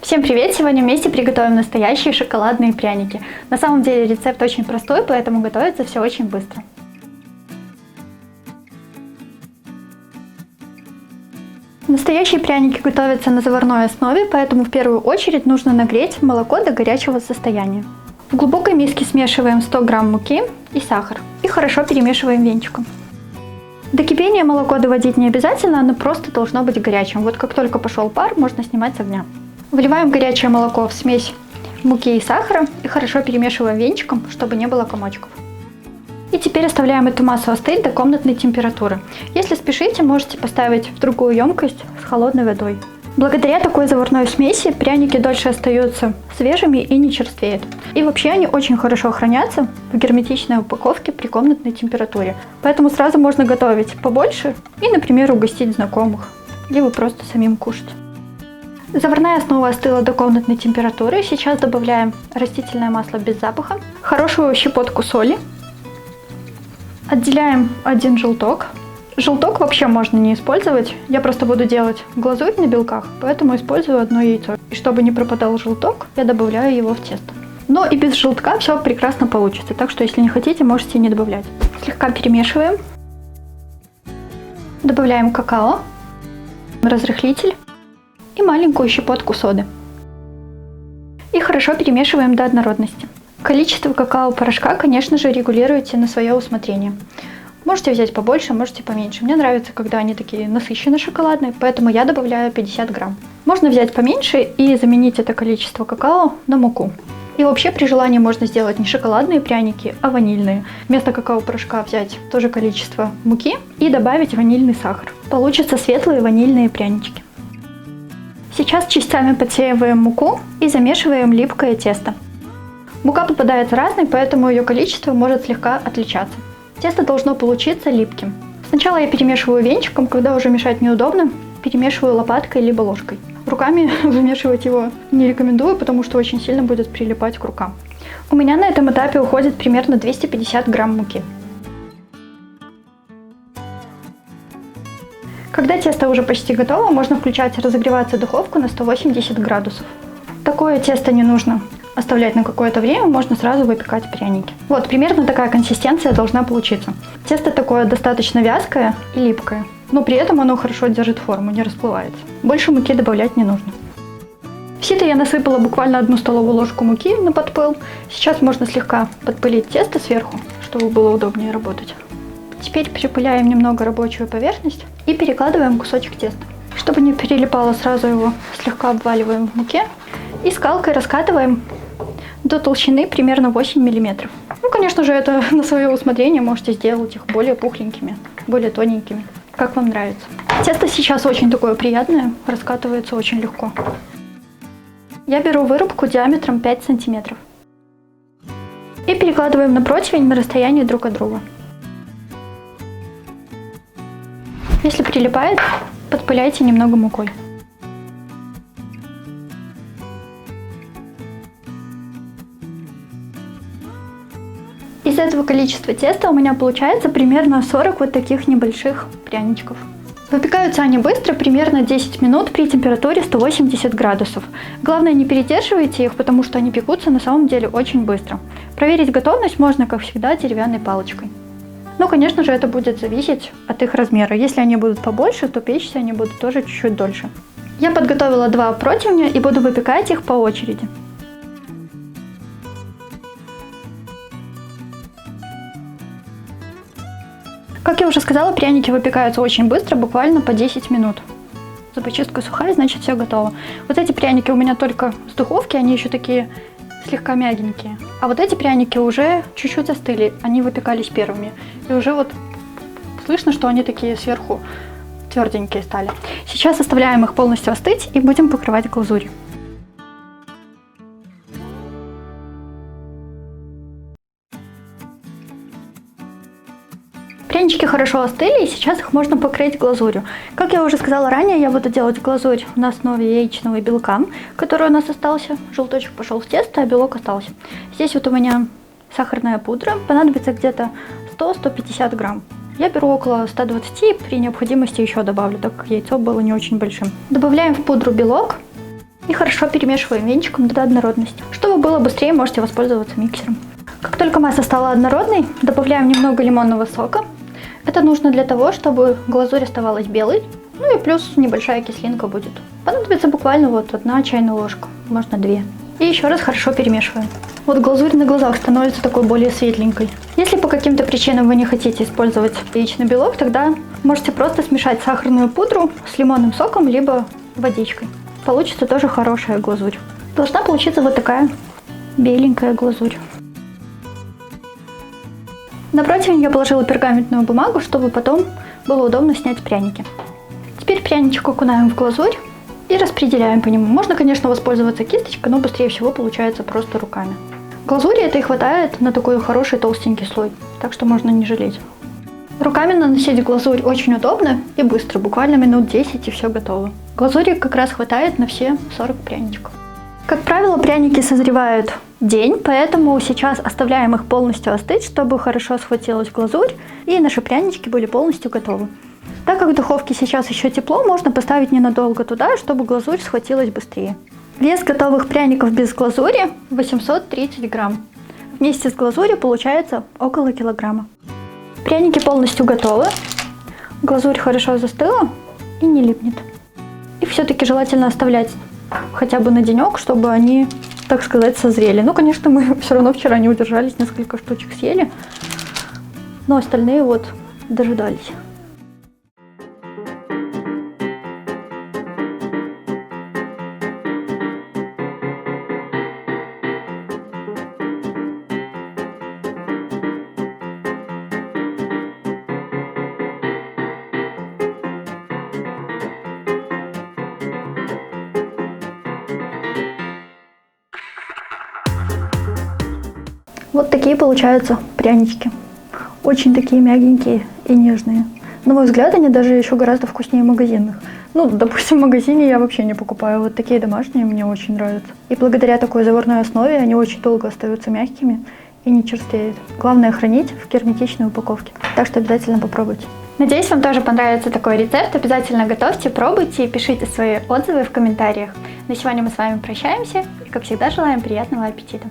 Всем привет! Сегодня вместе приготовим настоящие шоколадные пряники. На самом деле рецепт очень простой, поэтому готовится все очень быстро. Настоящие пряники готовятся на заварной основе, поэтому в первую очередь нужно нагреть молоко до горячего состояния. В глубокой миске смешиваем 100 грамм муки и сахар и хорошо перемешиваем венчиком. До кипения молоко доводить не обязательно, оно просто должно быть горячим. Вот как только пошел пар, можно снимать с огня. Вливаем горячее молоко в смесь муки и сахара и хорошо перемешиваем венчиком, чтобы не было комочков. И теперь оставляем эту массу остыть до комнатной температуры. Если спешите, можете поставить в другую емкость с холодной водой. Благодаря такой заварной смеси пряники дольше остаются свежими и не черствеют. И вообще они очень хорошо хранятся в герметичной упаковке при комнатной температуре. Поэтому сразу можно готовить побольше и, например, угостить знакомых, либо просто самим кушать. Заварная основа остыла до комнатной температуры. Сейчас добавляем растительное масло без запаха, хорошую щепотку соли. Отделяем один желток. Желток вообще можно не использовать. Я просто буду делать глазурь на белках, поэтому использую одно яйцо. И чтобы не пропадал желток, я добавляю его в тесто. Но и без желтка все прекрасно получится, так что если не хотите, можете не добавлять. Слегка перемешиваем. Добавляем какао, разрыхлитель и маленькую щепотку соды. И хорошо перемешиваем до однородности. Количество какао-порошка, конечно же, регулируйте на свое усмотрение. Можете взять побольше, можете поменьше. Мне нравится, когда они такие насыщенно шоколадные, поэтому я добавляю 50 грамм. Можно взять поменьше и заменить это количество какао на муку. И вообще при желании можно сделать не шоколадные пряники, а ванильные. Вместо какао-порошка взять то же количество муки и добавить ванильный сахар. Получатся светлые ванильные прянички. Сейчас частями подсеиваем муку и замешиваем липкое тесто. Мука попадается разной, поэтому ее количество может слегка отличаться. Тесто должно получиться липким. Сначала я перемешиваю венчиком, когда уже мешать неудобно, перемешиваю лопаткой либо ложкой. Руками вымешивать его не рекомендую, потому что очень сильно будет прилипать к рукам. У меня на этом этапе уходит примерно 250 грамм муки. Когда тесто уже почти готово, можно включать разогреваться духовку на 180 градусов. Такое тесто не нужно оставлять на какое-то время, можно сразу выпекать пряники. Вот, примерно такая консистенция должна получиться. Тесто такое достаточно вязкое и липкое, но при этом оно хорошо держит форму, не расплывается. Больше муки добавлять не нужно. В сито я насыпала буквально 1 столовую ложку муки на подпыл. Сейчас можно слегка подпылить тесто сверху, чтобы было удобнее работать. Теперь припыляем немного рабочую поверхность и перекладываем кусочек теста. Чтобы не перелипало, сразу его слегка обваливаем в муке и скалкой раскатываем до толщины примерно 8 мм. Ну, конечно же, это на свое усмотрение, можете сделать их более пухленькими, более тоненькими, как вам нравится. Тесто сейчас очень такое приятное, раскатывается очень легко. Я беру вырубку диаметром 5 см и перекладываем на противень на расстоянии друг от друга. Если прилипает, подпыляйте немного мукой. Из этого количества теста у меня получается примерно 40 вот таких небольших пряничков. Выпекаются они быстро, примерно 10 минут при температуре 180 градусов. Главное, не передерживайте их, потому что они пекутся на самом деле очень быстро. Проверить готовность можно, как всегда, деревянной палочкой. Но, конечно же, это будет зависеть от их размера. Если они будут побольше, то печься они будут тоже чуть-чуть дольше. Я подготовила 2 противня и буду выпекать их по очереди. Как я уже сказала, пряники выпекаются очень быстро, буквально по 10 минут. Зубочистка сухая, значит все готово. Вот эти пряники у меня только с духовки, они еще такие слегка мягенькие. А вот эти пряники уже чуть-чуть застыли, они выпекались первыми. И уже вот слышно, что они такие сверху тверденькие стали. Сейчас оставляем их полностью остыть и будем покрывать глазурью. Прянички хорошо остыли, и сейчас их можно покрыть глазурью. Как я уже сказала ранее, я буду делать глазурь на основе яичного белка, который у нас остался. Желточек пошел в тесто, а белок остался. Здесь вот у меня сахарная пудра, понадобится где-то 100-150 грамм. Я беру около 120, при необходимости еще добавлю, так как яйцо было не очень большим. Добавляем в пудру белок И хорошо перемешиваем венчиком до однородности. Чтобы было быстрее, можете воспользоваться миксером. Как только масса стала однородной, добавляем немного лимонного сока. Это нужно для того, чтобы глазурь оставалась белой. Ну и плюс небольшая кислинка будет. Понадобится буквально вот 1 чайная ложка, можно 2. И еще раз хорошо перемешиваем. Вот глазурь на глазах становится такой более светленькой. Если по каким-то причинам вы не хотите использовать яичный белок, тогда можете просто смешать сахарную пудру с лимонным соком, либо водичкой. Получится тоже хорошая глазурь. Должна получиться вот такая беленькая глазурь. На противень я положила пергаментную бумагу, чтобы потом было удобно снять пряники. Теперь пряничек окунаем в глазурь и распределяем по нему. Можно, конечно, воспользоваться кисточкой, но быстрее всего получается просто руками. Глазури это и хватает на такой хороший толстенький слой, так что можно не жалеть. Руками наносить глазурь очень удобно и быстро, буквально минут 10 и все готово. Глазури как раз хватает на все 40 пряничков. Как правило, пряники созревают день, поэтому сейчас оставляем их полностью остыть, чтобы хорошо схватилась глазурь и наши прянички были полностью готовы. Так как в духовке сейчас еще тепло, можно поставить ненадолго туда, чтобы глазурь схватилась быстрее. Вес готовых пряников без глазури 830 грамм. Вместе с глазурью получается около килограмма. Пряники полностью готовы. Глазурь хорошо застыла и не липнет. Их все-таки желательно оставлять хотя бы на денек, чтобы они, так сказать, созрели. Ну, конечно, мы все равно вчера не удержались, несколько штучек съели, но остальные вот дожидались. Вот такие получаются прянички. Очень такие мягенькие и нежные. На мой взгляд, они даже еще гораздо вкуснее магазинных. Ну, допустим, в магазине я вообще не покупаю. Вот такие домашние мне очень нравятся. И благодаря такой заварной основе они очень долго остаются мягкими и не черствеют. Главное хранить в герметичной упаковке. Так что обязательно попробуйте. Надеюсь, вам тоже понравится такой рецепт. Обязательно готовьте, пробуйте и пишите свои отзывы в комментариях. На сегодня мы с вами прощаемся и, как всегда, желаем приятного аппетита.